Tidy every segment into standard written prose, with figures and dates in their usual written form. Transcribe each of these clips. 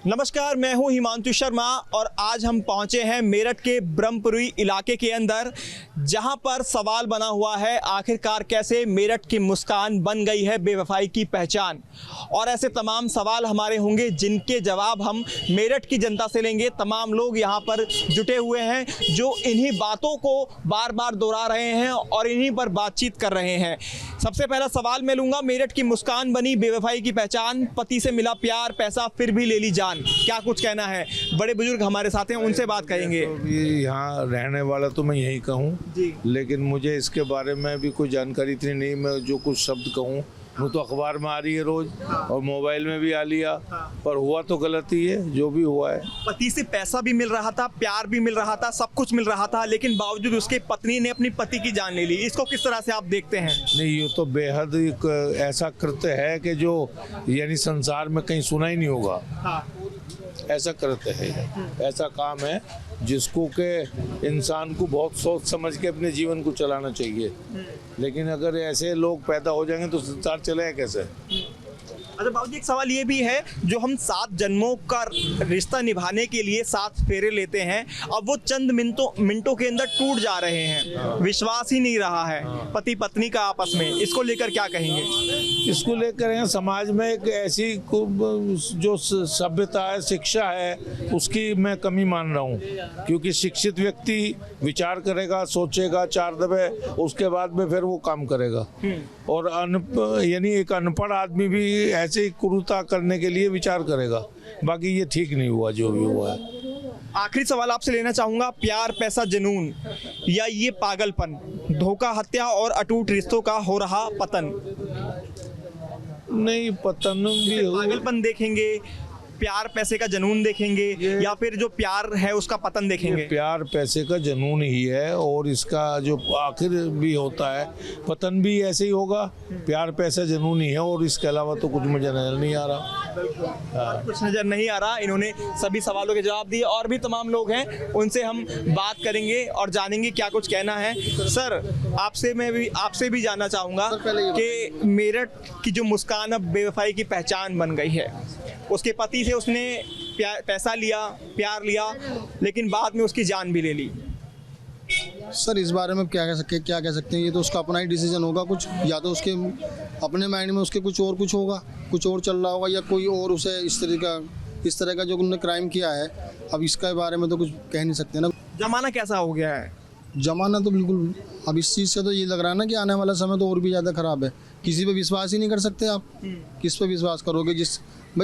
नमस्कार, मैं हूं हिमांशु शर्मा और आज हम पहुंचे हैं मेरठ के ब्रह्मपुरी इलाके के अंदर, जहां पर सवाल बना हुआ है आखिरकार कैसे मेरठ की मुस्कान बन गई है बेवफाई की पहचान। और ऐसे तमाम सवाल हमारे होंगे जिनके जवाब हम मेरठ की जनता से लेंगे। तमाम लोग यहां पर जुटे हुए हैं जो इन्हीं बातों को बार बार दोहरा रहे हैं और इन्हीं पर बातचीत कर रहे हैं। सबसे पहला सवाल मैं लूँगा, मेरठ की मुस्कान बनी बेवफाई की पहचान, पति से मिला प्यार पैसा फिर भी ले ली जान, क्या कुछ कहना है? बड़े बुजुर्ग हमारे साथ हैं, उनसे बात करेंगे। तो यहाँ रहने वाला तो मैं यही कहूँ, लेकिन मुझे इसके बारे में भी कोई जानकारी इतनी नहीं। मैं जो कुछ शब्द कहूँ वो तो अखबार में आ रही है रोज और मोबाइल में भी आ लिया, पर हुआ तो गलत ही है जो भी हुआ है। पति से पैसा भी मिल रहा था, प्यार भी मिल रहा था, सब कुछ मिल रहा था, लेकिन बावजूद उसके पत्नी ने अपनी पति की जान ले ली। इसको किस तरह से आप देखते हैं? नहीं, ये तो बेहद एक ऐसा कृत्य है कि जो यानी संसार में कहीं सुना ही नहीं होगा। ऐसा कृत्य है, ऐसा काम है जिसको के इंसान को बहुत सोच समझ के अपने जीवन को चलाना चाहिए। लेकिन अगर ऐसे लोग पैदा हो जाएंगे तो संसार चलेगा कैसे? अच्छा बाबूजी, एक सवाल ये भी है, जो हम 7 जन्मों का रिश्ता निभाने के लिए 7 फेरे लेते हैं, अब वो चंद मिनटों के अंदर टूट जा रहे हैं। विश्वास ही नहीं रहा है पति पत्नी का आपस में। इसको लेकर क्या कहेंगे? इसको लेकर यहाँ समाज में एक ऐसी जो सभ्यता है, शिक्षा है, उसकी मैं कमी मान रहा हूँ। क्योंकि शिक्षित व्यक्ति विचार करेगा, सोचेगा 4 दफे, उसके बाद में फिर वो काम करेगा। और यानी एक अनपढ़ आदमी भी ऐसे ही क्रूरता करने के लिए विचार करेगा। बाकी ये ठीक नहीं हुआ जो भी हुआ है। आखिरी सवाल आपसे लेना चाहूँगा, प्यार पैसा जुनून या ये पागलपन, धोखा हत्या और अटूट रिश्तों का हो रहा पतन? नहीं, पतन भी पागलपन देखेंगे, प्यार पैसे का जुनून देखेंगे, या फिर जो प्यार है उसका पतन देखेंगे? प्यार पैसे का जुनून ही है और इसका जो आखिर भी होता है पतन भी ऐसे ही होगा। प्यार पैसा जुनून ही है और इसके अलावा तो कुछ मुझे नजर नहीं आ रहा। कुछ नजर नहीं आ रहा। इन्होंने सभी सवालों के जवाब दिए। और भी तमाम लोग हैं, उनसे हम बात करेंगे और जानेंगे क्या कुछ कहना है। सर, आपसे भी जानना चाहूँगा कि मेरठ की जो मुस्कान अब बेवफाई की पहचान बन गई है, उसके पति से उसने पैसा लिया, प्यार लिया, लेकिन बाद में उसकी जान भी ले ली। सर, इस बारे में क्या कह सकते हैं? ये तो उसका अपना ही डिसीजन होगा। कुछ या तो उसके अपने माइंड में उसके कुछ होगा, कुछ और चल रहा होगा, या कोई और उसे इस तरह का जो उन्होंने क्राइम किया है, अब इसके बारे में तो कुछ कह नहीं सकते ना। जमाना कैसा हो गया है? जमाना तो बिल्कुल, अब इस चीज़ से तो ये लग रहा है ना कि आने वाला समय तो और भी ज़्यादा ख़राब है। किसी पे विश्वास ही नहीं कर सकते आप। किस पे विश्वास करोगे?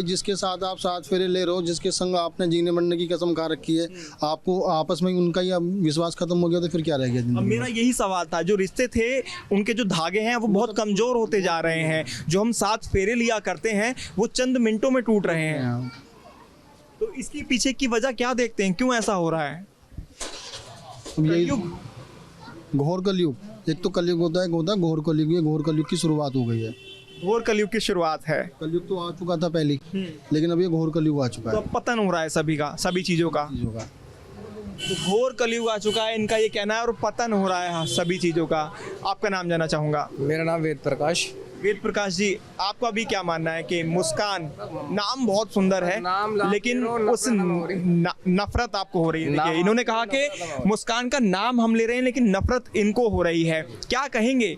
जिसके साथ आप 7 फेरे ले रहे हो, जिसके संग आपने जीने मरने की कसम खा रखी है, आपको आपस में उनका ही विश्वास खत्म हो गया तो फिर क्या रह गया जिंदगी? अब मेरा यही सवाल था, जो रिश्ते थे उनके जो धागे हैं वो बहुत कमज़ोर होते जा रहे हैं। जो हम 7 फेरे लिया करते हैं वो चंद मिनटों में टूट रहे हैं। तो इसके पीछे की वजह क्या देखते हैं, क्यों ऐसा हो रहा है? यही घोर कलयुग, एक तो कलयुग होता है घोर कलयुग। ये घोर कलयुग की शुरुआत हो गई है। घोर कलयुग की शुरुआत है। कलयुग तो आ चुका था पहले, लेकिन अब ये घोर कलयुग आ चुका है। तो पतन हो रहा है सभी चीज़ों का। तो घोर कलयुग आ चुका है, इनका ये कहना है, और पतन हो रहा है सभी चीज़ों का। आपका नाम जानना चाहूँगा। मेरा नाम वेद प्रकाश। वेद प्रकाश जी, आपका भी क्या मानना है कि मुस्कान, नाम बहुत सुंदर है, लेकिन उस नफरत आपको हो रही है? देखिए, इन्होंने कहा कि मुस्कान का नाम हम ले रहे हैं लेकिन नफरत इनको हो रही है। क्या कहेंगे?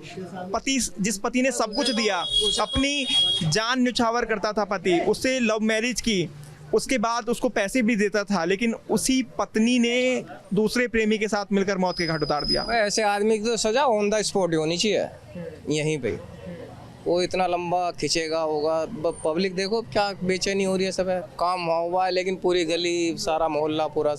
जिस पति ने सब कुछ दिया, अपनी जान न्यौछावर करता था पति, उससे लव मैरिज की, उसके बाद उसको पैसे भी देता था, लेकिन उसी पत्नी ने दूसरे प्रेमी के साथ मिलकर मौत के घाट उतार दिया। ऐसे आदमी की तो सजा ऑन द स्पॉट होनी चाहिए यहीं पे। वो इतना लंबा खींचेगा होगा, पब्लिक देखो क्या बेचैनी हो रही है। सब है, काम हुआ है, लेकिन पूरी गली, सारा मोहल्ला, पूरा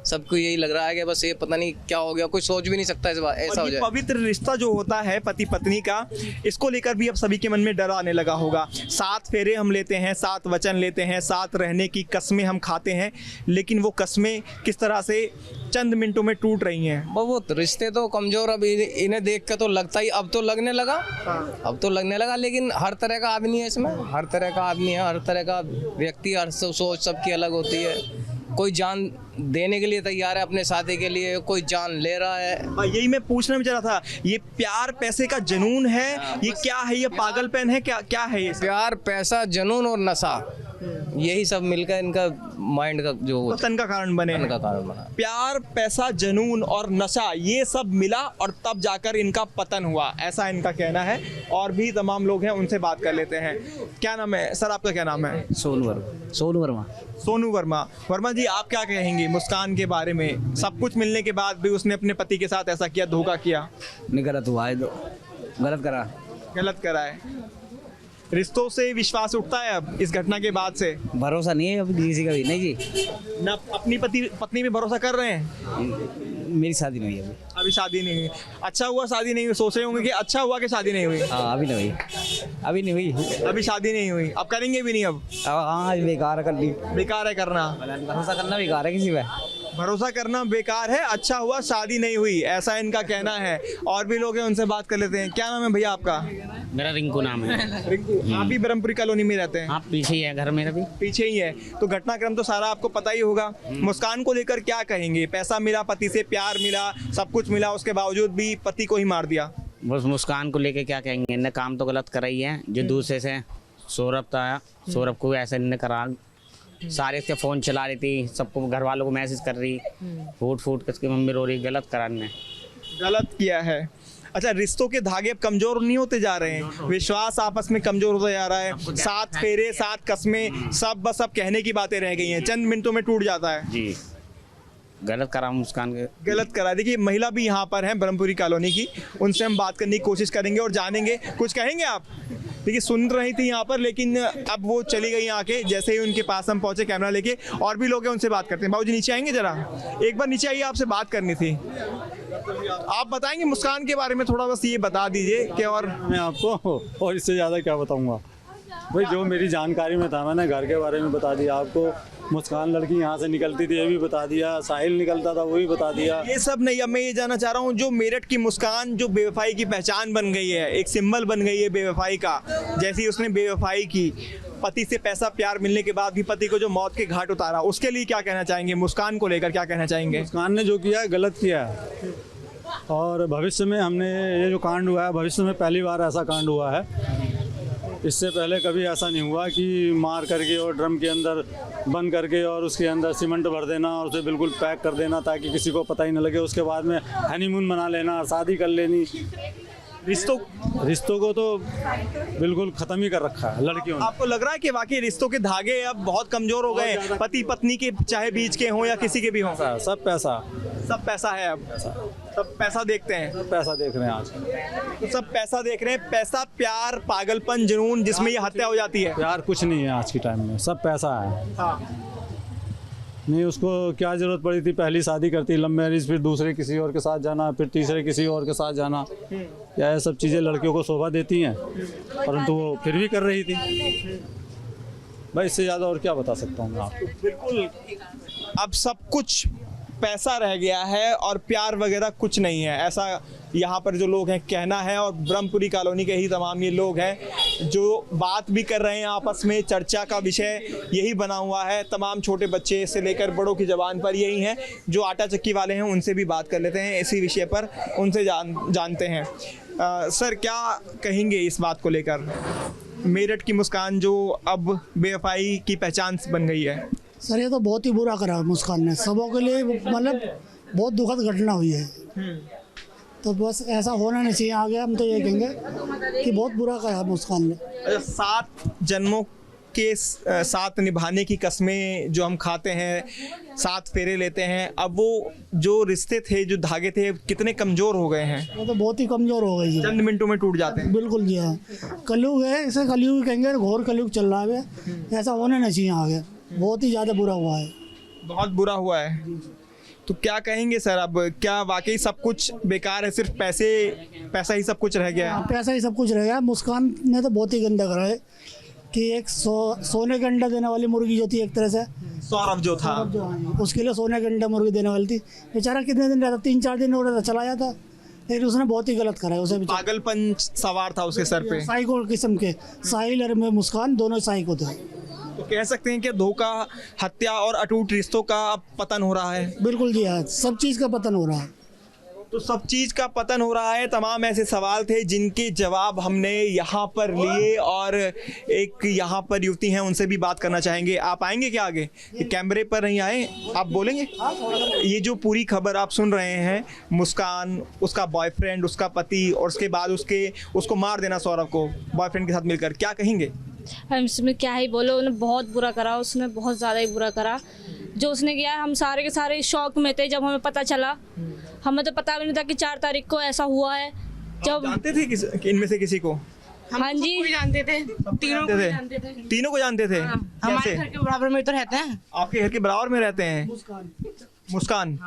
सबको यही लग रहा है कि बस ये पता नहीं क्या हो गया। कोई सोच भी नहीं सकता इस बार ऐसा हो जाए। पवित्र रिश्ता जो होता है पति पत्नी का, इसको लेकर भी अब सभी के मन में डर आने लगा होगा। 7 फेरे हम लेते हैं, 7 वचन लेते हैं, 7 रहने की कस्में हम खाते हैं, लेकिन वो कस्में किस तरह से चंद मिनटों में टूट रही हैं। वो रिश्ते तो कमजोर, अब इन्हें देख के तो लगता ही, अब तो लगने लगा। लेकिन हर तरह का आदमी है इसमें, हर तरह का आदमी है, हर तरह का व्यक्ति, हर सोच सबकी अलग होती है। कोई जान देने के लिए तैयार है अपने साथी के लिए, कोई जान ले रहा है। यही मैं पूछना भी चाह रहा था, ये प्यार पैसे का जुनून है, ये क्या है? ये पागलपन है? क्या है ये? प्यार पैसा जुनून और नशा, यही सब मिलकर इनका माइंड का जो पतन का कारण बने। पतन का कारण बना। प्यार, पैसा, जुनून और नशा ये सब मिला और तब जाकर इनका पतन हुआ, ऐसा इनका कहना है। और भी तमाम लोग हैं, उनसे बात कर लेते हैं। क्या नाम है सर, आपका क्या नाम है? सोनू वर्मा। सोनू वर्मा। सोनू वर्मा। वर्मा जी, आप क्या कहेंगे मुस्कान के बारे में? सब कुछ मिलने के बाद भी उसने अपने पति के साथ ऐसा किया, धोखा किया, नहीं गलत हुआ है, गलत करा। गलत करा है। रिश्तों से विश्वास उठता है अब इस घटना के बाद से? भरोसा नहीं है अब किसी का भी, नहीं जी। ना अपनी पत्नी पे भरोसा कर रहे हैं? मेरी शादी नहीं हुई अभी। अभी शादी नहीं हुई। अच्छा हुआ शादी नहीं हुई, सोच रहे होंगे कि अच्छा हुआ कि शादी नहीं हुई। हाँ अभी नहीं हुई, अभी नहीं हुई। अभी शादी नहीं हुई, अब करेंगे भी नहीं अब? हाँ बेकार है करनी, बेकार है करना। भरोसा करना बेकार है किसी पे। भरोसा करना बेकार है, अच्छा हुआ शादी नहीं हुई, ऐसा इनका कहना है। और भी लोग हैं, उनसे बात कर लेते हैं। क्या नाम है भैया आपका? मेरा रिंकू नाम है। रिंकू। आप भी ब्रह्मपुरी कॉलोनी में रहते हैं? हाँ पीछे ही है घर मेरा भी। पीछे ही है, तो घटनाक्रम तो सारा आपको पता ही होगा। मुस्कान को लेकर क्या कहेंगे? पैसा मिला, पति से प्यार मिला, सब कुछ मिला, उसके बावजूद भी पति को ही मार दिया। बस मुस्कान को लेके क्या कहेंगे, इनने काम तो गलत करा ही है। जो दूसरे से सौरभ था, सौरभ को भी ऐसा इनने करा। सारे इसके फोन चला रही थी, सबको घर वालों को मैसेज कर रही, फूट फूट उसकी मम्मी रो रही। गलत करा इनने, गलत किया है। अच्छा, रिश्तों के धागे अब कमजोर नहीं होते जा रहे हैं, विश्वास आपस में कमजोर होता जा रहा है। 7 फेरे, 7 कस्में, सब बस अब कहने की बातें रह गई हैं, चंद मिनटों में टूट जाता है। जी गलत करा मुस्कान के। गलत करा। देखिए, महिला भी यहाँ पर है ब्रह्मपुरी कॉलोनी की, उनसे हम बात करने की कोशिश करेंगे और जानेंगे। कुछ कहेंगे आप? देखिए, सुन रही थी यहाँ पर, लेकिन अब वो चली गई आके। जैसे ही उनके पास हम पहुंचे कैमरा लेके, और भी लोग हैं, उनसे बात करते हैं। बाबूजी नीचे आएंगे जरा, एक बार नीचे आइए, आपसे बात करनी थी। आप बताएंगे मुस्कान के बारे में थोड़ा, बस ये बता दीजिए कि। और मैं आपको और इससे ज़्यादा क्या बताऊंगा भाई, जो मेरी जानकारी में था मैंने घर के बारे में बता दिया आपको। मुस्कान लड़की यहाँ से निकलती थी ये भी बता दिया, साहिल निकलता था वो भी बता दिया। ये सब नहीं, अब मैं ये जानना चाह रहा हूँ, जो मेरठ की मुस्कान जो बेवफाई की पहचान बन गई है, एक सिंबल बन गई है बेवफाई का, जैसी उसने बेवफाई की, पति से पैसा प्यार मिलने के बाद भी पति को जो मौत के घाट उतारा, उसके लिए क्या कहना चाहेंगे? मुस्कान को लेकर क्या कहना चाहेंगे? मुस्कान ने जो किया है गलत किया है, और भविष्य में हमने ये जो कांड हुआ है, भविष्य में पहली बार ऐसा कांड हुआ है। इससे पहले कभी ऐसा नहीं हुआ कि मार करके और ड्रम के अंदर बंद करके और उसके अंदर सीमेंट भर देना और उसे बिल्कुल पैक कर देना ताकि किसी को पता ही न लगे। उसके बाद में हनीमून मना लेना और शादी कर लेनी। रिश्तों को तो बिल्कुल खत्म ही कर रखा है लड़कियों ने। आपको लग रहा है कि वाकई रिश्तों के धागे अब बहुत कमजोर हो गए, पति पत्नी के, चाहे बीच के हों या किसी के भी हों? सब पैसा है अब, सब पैसा देखते हैं। सब पैसा देख रहे हैं आज, तो सब पैसा देख रहे हैं। पैसा, प्यार, पागलपन, जुनून, जिसमें ये हत्या हो जाती है। यार कुछ नहीं है आज के टाइम में, सब पैसा है। हाँ। नहीं, उसको क्या जरूरत पड़ी थी? पहली शादी करती, लव मैरिज, फिर दूसरे किसी और के साथ जाना, फिर तीसरे किसी और के साथ जाना। क्या ये सब चीज़ें लड़कियों को शोभा देती हैं? परंतु वो फिर भी कर रही थी। भाई इससे ज़्यादा और क्या बता सकता हूँ मैं आपको। बिल्कुल, अब सब कुछ पैसा रह गया है और प्यार वगैरह कुछ नहीं है, ऐसा यहाँ पर जो लोग हैं कहना है। और ब्रह्मपुरी कॉलोनी के ही तमाम ये लोग हैं जो बात भी कर रहे हैं आपस में, चर्चा का विषय यही बना हुआ है। तमाम छोटे बच्चे से लेकर बड़ों की ज़बान पर यही हैं। जो आटा चक्की वाले हैं उनसे भी बात कर लेते हैं इसी विषय पर, उनसे जानते हैं। सर, क्या कहेंगे इस बात को लेकर? मेरठ की मुस्कान जो अब बेवफाई की पहचान बन गई है। सर ये तो बहुत ही बुरा करा मुस्कान ने, सबों के लिए मतलब बहुत दुखद घटना हुई है। तो बस ऐसा होना नहीं चाहिए आगे। हम तो ये कहेंगे कि बहुत बुरा करा मुस्कान ने। 7 जन्मों के साथ निभाने की कस्में जो हम खाते हैं, 7 फेरे लेते हैं, अब वो जो रिश्ते थे, जो धागे थे, कितने कमज़ोर हो गए हैं। वो तो बहुत ही कमज़ोर हो गई है, चंद मिनटों में टूट जाते हैं। बिल्कुल जी हाँ, कलयुग है, इसे कलयुग कहेंगे, घोर कलयुग चल रहा है। ऐसा होना नहीं चाहिए आगे, बहुत ही ज़्यादा बुरा हुआ है। बहुत बुरा हुआ है। तो क्या कहेंगे सर, अब क्या वाकई सब कुछ बेकार है, सिर्फ पैसा ही सब कुछ रह गया है? पैसा ही सब कुछ रह गया। मुस्कान ने तो बहुत ही गंदा करा है कि एक सोने का अंडा देने वाली मुर्गी जो थी, एक तरह से सौरभ जो था, उसके लिए सोने का अंडा मुर्गी देने वाली थी। बेचारा कितने दिन रहता, 3-4 दिन हो रहा था, चला जाता। लेकिन उसने बहुत ही गलत करा है। उसे पागलपन सवार था उसके सर पे। साइको किस्म के, साहिल और मुस्कान दोनों साइको थे। तो कह सकते हैं कि धोखा, हत्या और अटूट रिश्तों का अब पतन हो रहा है। बिल्कुल जी हाँ, सब चीज़ का पतन हो रहा है। तो सब चीज का पतन हो रहा है। तमाम ऐसे सवाल थे जिनके जवाब हमने यहाँ पर लिए और एक यहाँ पर युवती हैं, उनसे भी बात करना चाहेंगे। आप आएंगे क्या आगे? ये कैमरे पर नहीं आए, आप बोलेंगे? ये जो पूरी खबर आप सुन रहे हैं, मुस्कान, उसका बॉयफ्रेंड, उसका पति और उसके बाद उसको मार देना सौरभ को बॉयफ्रेंड के साथ मिलकर, क्या कहेंगे? हम इसमें क्या ही बोलो, उन्हें बहुत बुरा करा, उसने बहुत ज़्यादा ही बुरा करा जो उसने किया। हम सारे के सारे शौक में थे जब हमें पता चला। हमें तो पता भी नहीं था कि 4 तारीख को ऐसा हुआ है। जब जानते थे इनमें से किसी को? हाँ जी, जानते थे, तीनों को जानते थे। तीनों को जानते थे? हमारे घर के बराबर में तो रहते हैं। आपके घर के बराबर में रहते हैं? मुस्कान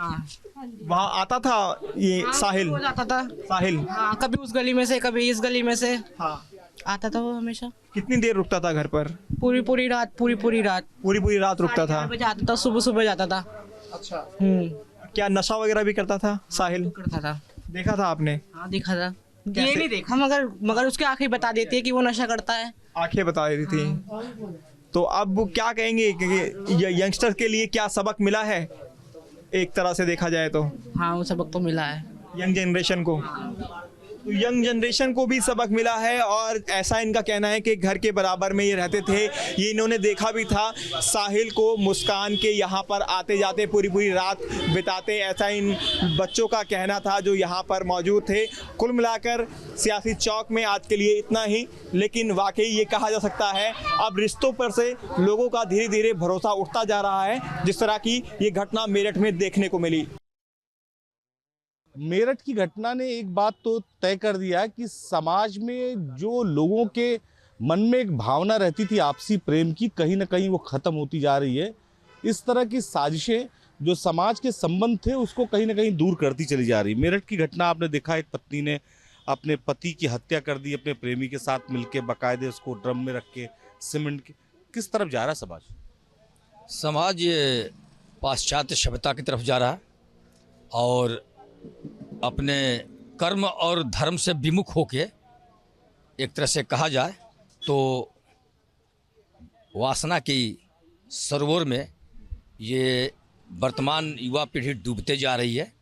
वहाँ आता था ये साहिल? वो जाता था साहिल कभी उस गली में से कभी इस गली में से हाँ आता था वो हमेशा। कितनी देर रुकता था घर पर? पूरी रात पूरी रात रुकता था? जाता था, सुबह जाता था। अच्छा। क्या नशा वगैरह भी करता था साहिल? करता था। देखा था आपने? हाँ देखा था। ये नहीं देखा मगर उसकी आंखें बता देती है कि वो नशा करता है। आंखें बता देती थी। तो अब वो क्या कहेंगे कि यंगस्टर के लिए क्या सबक मिला है एक तरह से देखा जाए तो? हाँ वो सबक तो मिला है यंग जनरेशन को। तो यंग जनरेशन को भी सबक मिला है और ऐसा इनका कहना है कि घर के बराबर में ये रहते थे। ये इन्होंने देखा भी था साहिल को, मुस्कान के यहाँ पर आते जाते पूरी रात बिताते, ऐसा इन बच्चों का कहना था जो यहाँ पर मौजूद थे। कुल मिलाकर सियासी चौक में आज के लिए इतना ही, लेकिन वाकई ये कहा जा सकता है अब रिश्तों पर से लोगों का धीरे धीरे भरोसा उठता जा रहा है, जिस तरह की ये घटना मेरठ में देखने को मिली। मेरठ की घटना ने एक बात तो तय कर दिया कि समाज में जो लोगों के मन में एक भावना रहती थी आपसी प्रेम की, कहीं ना कहीं वो ख़त्म होती जा रही है। इस तरह की साजिशें जो समाज के संबंध थे उसको कहीं ना कहीं दूर करती चली जा रही। मेरठ की घटना आपने देखा, एक पत्नी ने अपने पति की हत्या कर दी अपने प्रेमी के साथ मिलके, बाकायदे उसको ड्रम में रख के सीमेंट के। किस तरफ जा रहा समाज? समाज ये पाश्चात्य सभ्यता की तरफ जा रहा है और अपने कर्म और धर्म से विमुख होके, एक तरह से कहा जाए तो वासना की सरोवर में ये वर्तमान युवा पीढ़ी डूबते जा रही है,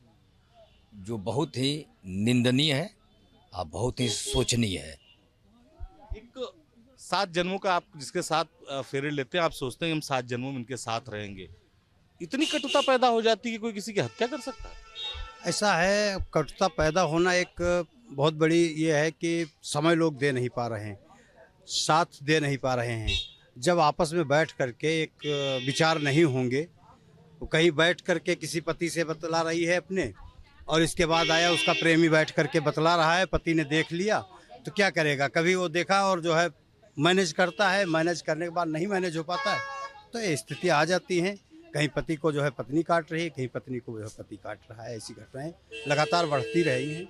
जो बहुत ही निंदनीय है और बहुत ही शोचनीय है। एक 7 जन्मों का आप जिसके साथ फेरे लेते हैं, आप सोचते हैं हम 7 जन्मों में इनके साथ रहेंगे, इतनी कटुता पैदा हो जाती है कि कोई किसी की हत्या कर सकता है? ऐसा है, कटुता पैदा होना एक बहुत बड़ी ये है कि समय लोग दे नहीं पा रहे हैं, साथ दे नहीं पा रहे हैं। जब आपस में बैठ करके एक विचार नहीं होंगे, तो कहीं बैठ करके किसी पति से बतला रही है अपने, और इसके बाद आया उसका प्रेमी बैठ करके बतला रहा है, पति ने देख लिया तो क्या करेगा? कभी वो देखा और जो है मैनेज करता है, मैनेज करने के बाद नहीं मैनेज हो पाता है तो ये स्थिति आ जाती हैं। कहीं पति को जो है पत्नी काट रही है, कहीं पत्नी को जो है पति काट रहा है। ऐसी घटनाएं लगातार बढ़ती रही हैं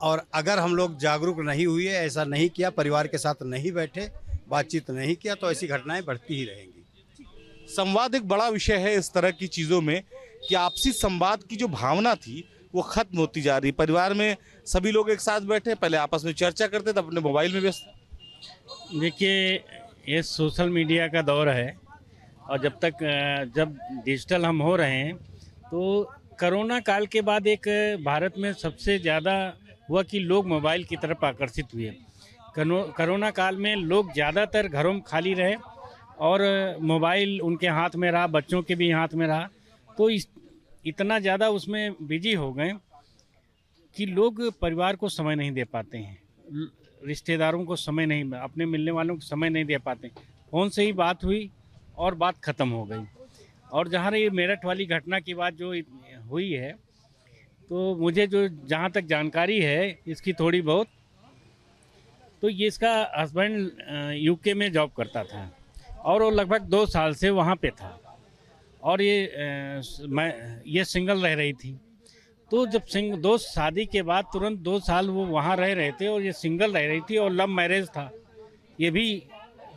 और अगर हम लोग जागरूक नहीं हुए, ऐसा नहीं किया, परिवार के साथ नहीं बैठे, बातचीत नहीं किया, तो ऐसी घटनाएं बढ़ती ही रहेंगी। संवाद एक बड़ा विषय है इस तरह की चीज़ों में कि आपसी संवाद की जो भावना थी वो खत्म होती जा रही। परिवार में सभी लोग एक साथ बैठे, पहले आपस में चर्चा करते थे, अपने मोबाइल में व्यस्त। देखिए, ये सोशल मीडिया का दौर है और जब डिजिटल हम हो रहे हैं तो कोरोना काल के बाद एक भारत में सबसे ज़्यादा हुआ कि लोग मोबाइल की तरफ आकर्षित हुए। कोरोना काल में लोग ज़्यादातर घरों में खाली रहे और मोबाइल उनके हाथ में रहा, बच्चों के भी हाथ में रहा, तो इतना ज़्यादा उसमें बिजी हो गए कि लोग परिवार को समय नहीं दे पाते हैं, रिश्तेदारों को समय नहीं, अपने मिलने वालों को समय नहीं दे पाते। फ़ोन से ही बात हुई और बात ख़त्म हो गई। और जहाँ ये मेरठ वाली घटना की बात जो हुई है, तो मुझे जो जहाँ तक जानकारी है इसकी थोड़ी बहुत, तो ये इसका हस्बैंड यूके में जॉब करता था और वो लगभग 2 साल से वहाँ पे था और ये सिंगल रह रही थी। तो जब शादी के बाद तुरंत 2 साल वो वहाँ रह रहे थे और ये सिंगल रह रही थी और लव मैरिज था। ये भी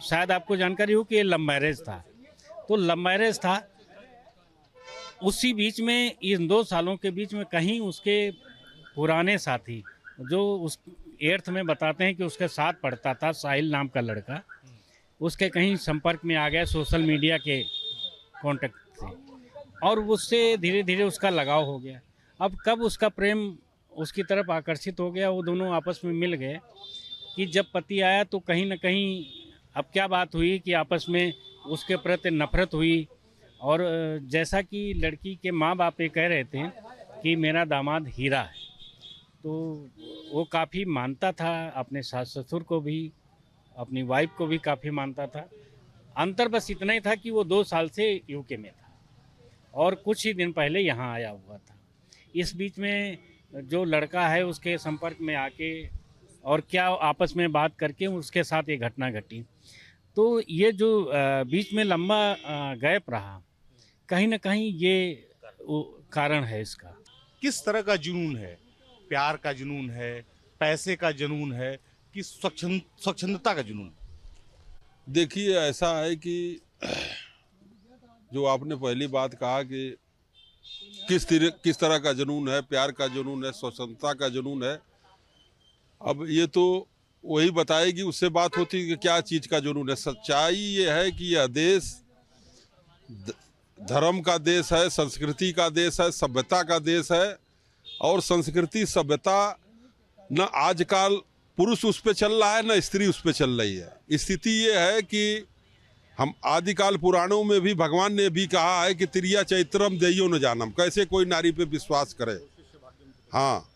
शायद आपको जानकारी हो कि ये लव मैरिज था। तो लव मैरिज था, उसी बीच में इन 2 सालों के बीच में कहीं उसके पुराने साथी जो उस 8th में बताते हैं कि उसके साथ पढ़ता था, साहिल नाम का लड़का, उसके कहीं संपर्क में आ गया सोशल मीडिया के कांटेक्ट से और उससे धीरे धीरे उसका लगाव हो गया। अब कब उसका प्रेम उसकी तरफ आकर्षित हो गया, वो दोनों आपस में मिल गए कि जब पति आया तो कहीं ना कहीं अब क्या बात हुई कि आपस में उसके प्रति नफरत हुई। और जैसा कि लड़की के माँ बाप ये कह रहे थे कि मेरा दामाद हीरा है, तो वो काफ़ी मानता था, अपने सास ससुर को भी, अपनी वाइफ को भी काफ़ी मानता था। अंतर बस इतना ही था कि वो 2 साल से यूके में था और कुछ ही दिन पहले यहाँ आया हुआ था। इस बीच में जो लड़का है उसके संपर्क में आके और क्या आपस में बात करके उसके साथ ये घटना घटी। तो ये जो बीच में लंबा गैप रहा, कहीं ना कहीं ये कारण है इसका। किस तरह का जुनून है? प्यार का जुनून है, पैसे का जुनून है कि स्वच्छंदता का जुनून? देखिए, ऐसा है कि जो आपने पहली बात कहा कि किस तरह का जुनून है, प्यार का जुनून है, स्वच्छंदता का जुनून है, अब ये तो वही बताएगी, उससे बात होती है कि क्या चीज़ का जुनून है। सच्चाई ये है कि यह देश धर्म का देश है, संस्कृति का देश है, सभ्यता का देश है। और संस्कृति सभ्यता न आजकल पुरुष उस पर चल रहा है न स्त्री उस पर चल रही है। स्थिति ये है कि हम आदिकाल पुराणों में भी भगवान ने भी कहा है कि त्रिया चैत्रम देयो न जानम, कैसे कोई नारी पे विश्वास करे। हाँ,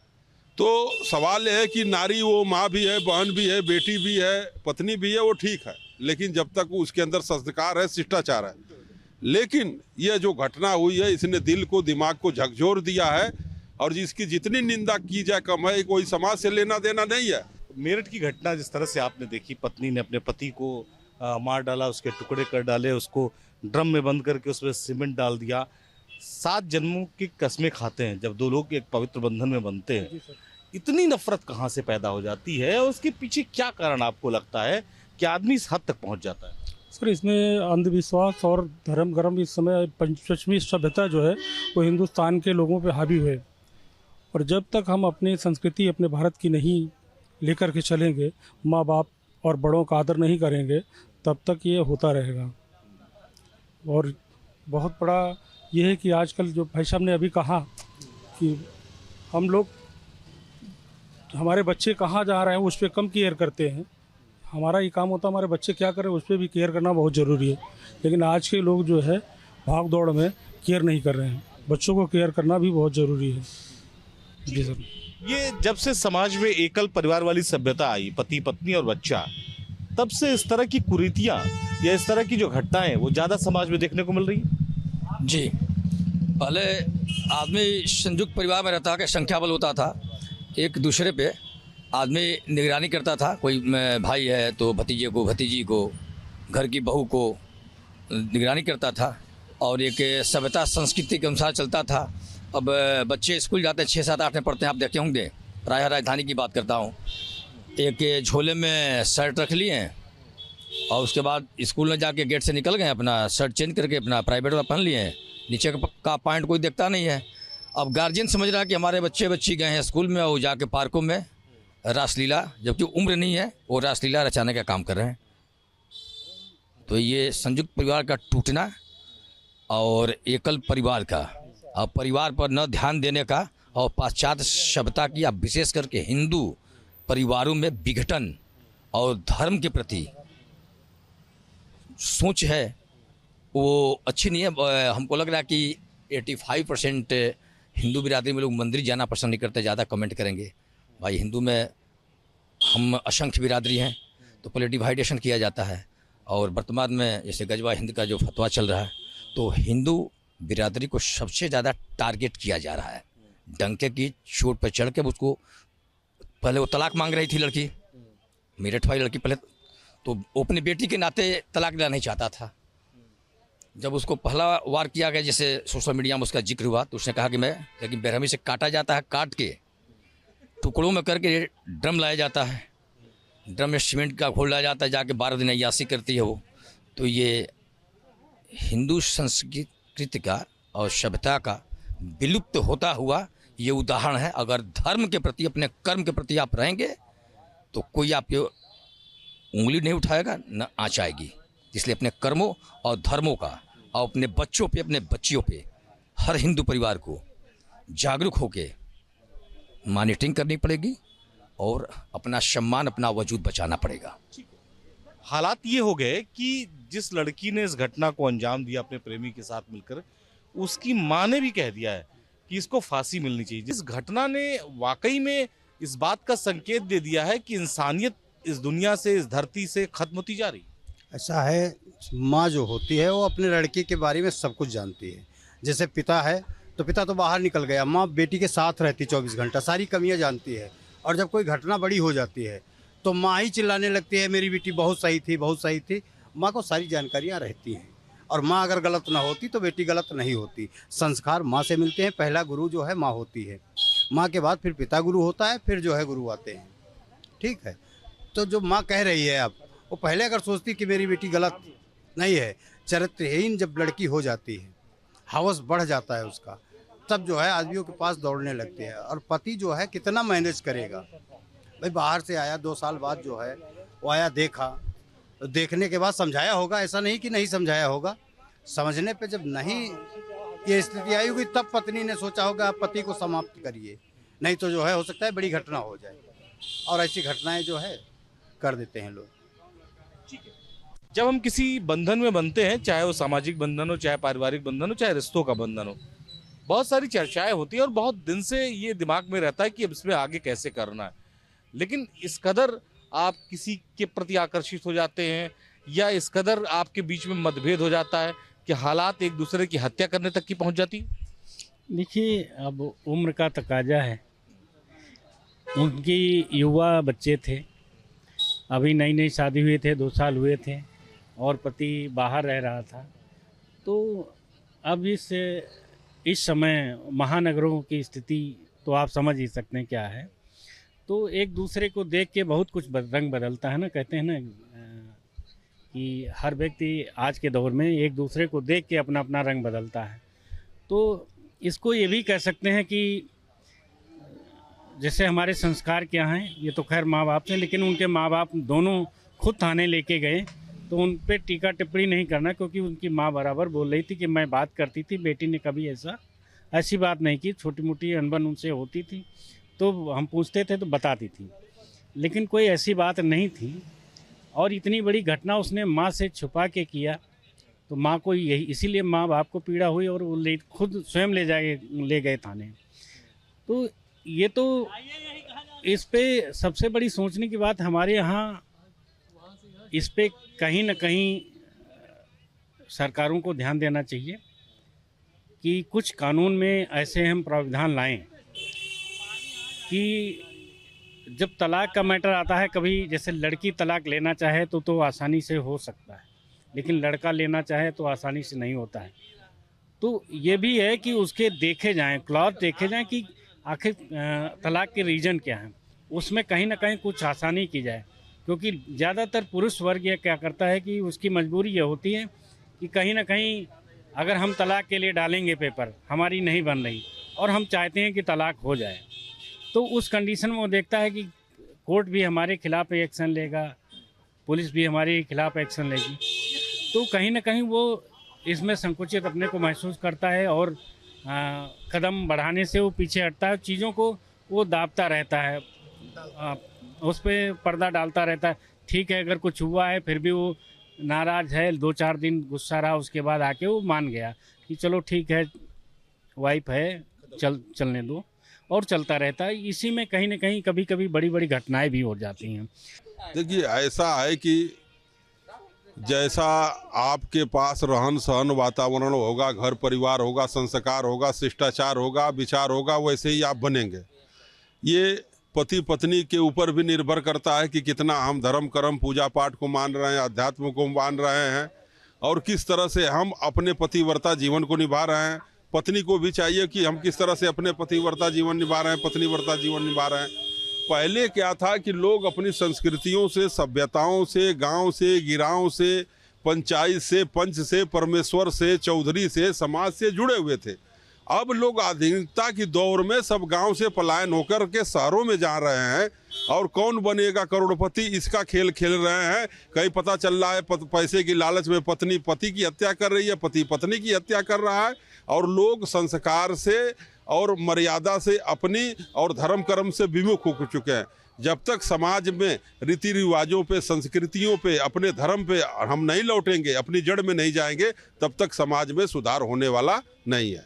तो सवाल यह है कि नारी वो माँ भी है, बहन भी है, बेटी भी है, पत्नी भी है, वो ठीक है, लेकिन जब तक उसके अंदर संस्कार है, शिष्टाचार है। लेकिन यह जो घटना हुई है इसने दिल को, दिमाग को झकझोर दिया है और जिसकी जितनी निंदा की जाए कम है, कोई समाज से लेना देना नहीं है। मेरठ की घटना जिस तरह से आपने देखी, पत्नी ने अपने पति को मार डाला, उसके टुकड़े कर डाले, उसको ड्रम में बंद करके उसमें सीमेंट डाल दिया। 7 जन्मों की कस्में खाते हैं जब 2 लोग एक पवित्र बंधन में बनते हैं। इतनी नफरत कहाँ से पैदा हो जाती है और उसके पीछे क्या कारण आपको लगता है कि आदमी इस हद तक पहुँच जाता है? सर, इसमें अंधविश्वास और धर्म गर्म इस समय पश्चिमी सभ्यता जो है वो हिंदुस्तान के लोगों पे हावी हुए। और जब तक हम अपनी संस्कृति, अपने भारत की नहीं लेकर के चलेंगे, माँ बाप और बड़ों का आदर नहीं करेंगे, तब तक ये होता रहेगा। और बहुत बड़ा ये है कि आजकल जो भाई साहब ने अभी कहा कि हम लोग, हमारे बच्चे कहाँ जा रहे हैं उस पर कम केयर करते हैं। हमारा ये काम होता है हमारे बच्चे क्या करें उस पर भी केयर करना बहुत ज़रूरी है। लेकिन आज के लोग जो है भाग दौड़ में केयर नहीं कर रहे हैं। बच्चों को केयर करना भी बहुत ज़रूरी है। जी सर। ये जब से समाज में एकल परिवार वाली सभ्यता आई, पति पत्नी और बच्चा, तब से इस तरह की कुरीतियाँ या इस तरह की जो घटनाएं वो ज़्यादा समाज में देखने को मिल रही है। जी, पहले आदमी संयुक्त परिवार में रहता कि संख्या बल होता था, एक दूसरे पे आदमी निगरानी करता था। कोई भाई है तो भतीजे को, भतीजी को, घर की बहू को निगरानी करता था और एक सभ्यता संस्कृति के अनुसार चलता था। अब बच्चे स्कूल जाते हैं, 6, 7, 8 में पढ़ते हैं, आप देखे होंगे, प्रायः राजधानी की बात करता हूँ। एक झोले में शर्ट रख लिए और उसके बाद स्कूल में जाके गेट से निकल गए, अपना शर्ट चेंज करके अपना प्राइवेट में पहन लिए हैं, नीचे का पॉइंट कोई देखता नहीं है। अब गार्जियन समझ रहा है कि हमारे बच्चे बच्ची गए हैं स्कूल में और जाके पार्कों में रासलीला, जबकि उम्र नहीं है, वो रासलीला रचाने का काम कर रहे हैं। तो ये संयुक्त परिवार का टूटना और एकल परिवार का, और परिवार पर न ध्यान देने का, और पाश्चात्य सभ्यता की, अब विशेष करके हिंदू परिवारों में विघटन और धर्म के प्रति सोच है वो अच्छी नहीं है। हमको लग रहा है कि 85% हिंदू बिरादरी में लोग मंदिर जाना पसंद नहीं करते। ज़्यादा कमेंट करेंगे भाई, हिंदू में हम असंख्य बिरादरी हैं, तो पहले डिवाइडेशन किया जाता है। और वर्तमान में जैसे गजवा हिंद का जो फतवा चल रहा है, तो हिंदू बिरादरी को सबसे ज़्यादा टारगेट किया जा रहा है। डंके की चोट पर चढ़ के उसको, पहले वो तलाक मांग रही थी लड़की, मेरठ वाली लड़की, पहले तो वो अपनी बेटी के नाते तलाक लेना नहीं चाहता था। जब उसको पहला वार किया गया, जैसे सोशल मीडिया में उसका जिक्र हुआ, तो उसने कहा कि मैं, लेकिन बेरहमी से काटा जाता है, काट के टुकड़ों में करके ड्रम लाया जाता है, ड्रम में सीमेंट का घोल लाया जाता है, जाके 12 दिन अय्यासी करती है वो। तो ये हिंदू संस्कृति का और सभ्यता का विलुप्त होता हुआ ये उदाहरण है। अगर धर्म के प्रति, अपने कर्म के प्रति आप रहेंगे तो कोई आपके उंगली नहीं उठाएगा, न आँच आएगी। इसलिए अपने कर्मों और धर्मों का, और अपने बच्चों पे, अपने बच्चियों पे, हर हिंदू परिवार को जागरूक होके मॉनिटरिंग करनी पड़ेगी और अपना सम्मान, अपना वजूद बचाना पड़ेगा। हालात ये हो गए कि जिस लड़की ने इस घटना को अंजाम दिया अपने प्रेमी के साथ मिलकर, उसकी मां ने भी कह दिया है कि इसको फांसी मिलनी चाहिए। जिस घटना ने वाकई में इस बात का संकेत दे दिया है कि इंसानियत इस दुनिया से, इस धरती से खत्म होती जा रही। ऐसा है, माँ जो होती है वो अपने लड़के के बारे में सब कुछ जानती है। जैसे पिता है तो पिता तो बाहर निकल गया, माँ बेटी के साथ रहती 24 घंटा, सारी कमियाँ जानती है। और जब कोई घटना बड़ी हो जाती है तो माँ ही चिल्लाने लगती है मेरी बेटी बहुत सही थी, बहुत सही थी। माँ को सारी जानकारियाँ रहती हैं और माँ अगर गलत ना होती तो बेटी गलत नहीं होती। संस्कार माँ से मिलते हैं, पहला गुरु जो है माँ होती है, माँ के बाद फिर पिता गुरु होता है, फिर जो है गुरु आते हैं। ठीक है, तो जो माँ कह रही है अब, वो पहले अगर सोचती कि मेरी बेटी गलत नहीं है, चरित्रहीन जब लड़की हो जाती है, हवस बढ़ जाता है उसका, तब जो है आदमियों के पास दौड़ने लगते हैं। और पति जो है कितना मैनेज करेगा भाई, बाहर से आया 2 साल बाद जो है वो आया, देखा, देखने के बाद समझाया होगा, ऐसा नहीं कि नहीं समझाया होगा। समझने पे जब नहीं ये स्थिति आई होगी तब पत्नी ने सोचा होगा आप पति को समाप्त करिए, नहीं तो जो है हो सकता है बड़ी घटना हो जाए। और ऐसी घटनाएं जो है कर देते हैं लोग। जब हम किसी बंधन में बनते हैं, चाहे वो सामाजिक बंधन हो, चाहे पारिवारिक बंधन हो, चाहे रिश्तों का बंधन हो, बहुत सारी चर्चाएं होती हैं और बहुत दिन से ये दिमाग में रहता है कि अब इसमें आगे कैसे करना है। लेकिन इस कदर आप किसी के प्रति आकर्षित हो जाते हैं या इस कदर आपके बीच में मतभेद हो जाता है कि हालात एक दूसरे की हत्या करने तक की पहुंच जाती है? देखिए, अब उम्र का तकाजा है। उनकी युवा बच्चे थे, अभी नई नई शादी हुए थे, 2 साल हुए थे और पति बाहर रह रहा था। तो अब इस समय महानगरों की स्थिति तो आप समझ ही सकते हैं क्या है। तो एक दूसरे को देख के बहुत कुछ रंग बदलता है ना, कहते हैं ना कि हर व्यक्ति आज के दौर में एक दूसरे को देख के अपना अपना रंग बदलता है। तो इसको ये भी कह सकते हैं कि जैसे हमारे संस्कार क्या हैं, ये तो खैर माँ बाप से, लेकिन उनके माँ बाप दोनों खुद थाने लेके गए तो उन पे टीका टिप्पणी नहीं करना, क्योंकि उनकी माँ बराबर बोल रही थी कि मैं बात करती थी, बेटी ने कभी ऐसी बात नहीं की, छोटी मोटी अनबन उनसे होती थी तो हम पूछते थे तो बताती थी, लेकिन कोई ऐसी बात नहीं थी। और इतनी बड़ी घटना उसने माँ से छुपा के किया तो माँ को यही, इसीलिए माँ बाप को पीड़ा हुई और वो खुद स्वयं ले गए थाने। तो ये तो इस पे सबसे बड़ी सोचने की बात हमारे यहाँ, इस पे कहीं न कहीं सरकारों को ध्यान देना चाहिए कि कुछ कानून में ऐसे हम प्रावधान लाएं कि जब तलाक का मैटर आता है, कभी जैसे लड़की तलाक लेना चाहे तो आसानी से हो सकता है, लेकिन लड़का लेना चाहे तो आसानी से नहीं होता है। तो ये भी है कि उसके देखे जाएं, क्लॉज देखे जाएं कि आखिर तलाक के रीज़न क्या हैं, उसमें कहीं ना कहीं कुछ आसानी की जाए। क्योंकि ज़्यादातर पुरुष वर्ग ये क्या करता है कि उसकी मजबूरी ये होती है कि कहीं ना कहीं अगर हम तलाक के लिए डालेंगे पेपर, हमारी नहीं बन रही और हम चाहते हैं कि तलाक हो जाए, तो उस कंडीशन में वो देखता है कि कोर्ट भी हमारे खिलाफ एक्शन लेगा, पुलिस भी हमारे खिलाफ एक्शन लेगी, तो कहीं ना कहीं वो इसमें संकुचित अपने को महसूस करता है और कदम बढ़ाने से वो पीछे हटता है, चीज़ों को वो दाबता रहता है, उस पर पर्दा डालता रहता है। ठीक है, अगर कुछ हुआ है फिर भी वो नाराज़ है, 2-4 दिन गुस्सा रहा, उसके बाद आके वो मान गया कि चलो ठीक है, वाइफ है, चलने दो, और चलता रहता है। इसी में कहीं ना कहीं कभी कभी बड़ी बड़ी घटनाएं भी हो जाती हैं। देखिए, ऐसा है कि जैसा आपके पास रहन सहन वातावरण होगा, घर परिवार होगा, संस्कार होगा, शिष्टाचार होगा, विचार होगा, वैसे ही आप बनेंगे। ये पति पत्नी के ऊपर भी निर्भर करता है कि कितना हम धर्म कर्म पूजा पाठ को मान रहे हैं, अध्यात्म को मान रहे हैं और किस तरह से हम अपने पतिव्रता जीवन को निभा रहे हैं। पत्नी को भी चाहिए कि हम किस तरह से अपने पतिव्रता जीवन निभा रहे हैं, पत्नीव्रता जीवन निभा रहे हैं। पहले क्या था कि लोग अपनी संस्कृतियों से, सभ्यताओं से, गांव से, गिराव से, पंचायत से, पंच से, परमेश्वर से, चौधरी से, समाज से जुड़े हुए थे। अब लोग आधुनिकता की दौर में सब गांव से पलायन होकर के शहरों में जा रहे हैं और कौन बनेगा करोड़पति, इसका खेल खेल रहे हैं। कहीं पता चल रहा है पैसे की लालच में पत्नी पति की हत्या कर रही है, पति पत्नी की हत्या कर रहा है और लोग संस्कार से और मर्यादा से अपनी और धर्म कर्म से विमुख हो चुके हैं। जब तक समाज में रीति रिवाजों पे, संस्कृतियों पे, अपने धर्म पे हम नहीं लौटेंगे, अपनी जड़ में नहीं जाएंगे, तब तक समाज में सुधार होने वाला नहीं है।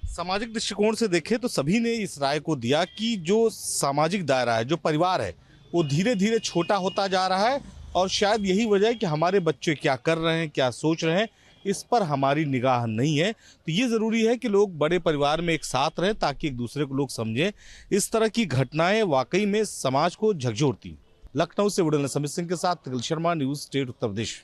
सामाजिक दृष्टिकोण से देखें तो सभी ने इस राय को दिया कि जो सामाजिक दायरा है, जो परिवार है, वो धीरे धीरे छोटा होता जा रहा है और शायद यही वजह है कि हमारे बच्चे क्या कर रहे हैं, क्या सोच रहे हैं, इस पर हमारी निगाह नहीं है। तो ये ज़रूरी है कि लोग बड़े परिवार में एक साथ रहें ताकि एक दूसरे को लोग समझें। इस तरह की घटनाएं वाकई में समाज को झकझोरती। लखनऊ से बुढ़ल समित सिंह के साथ तिगल शर्मा, न्यूज़ स्टेट उत्तर प्रदेश।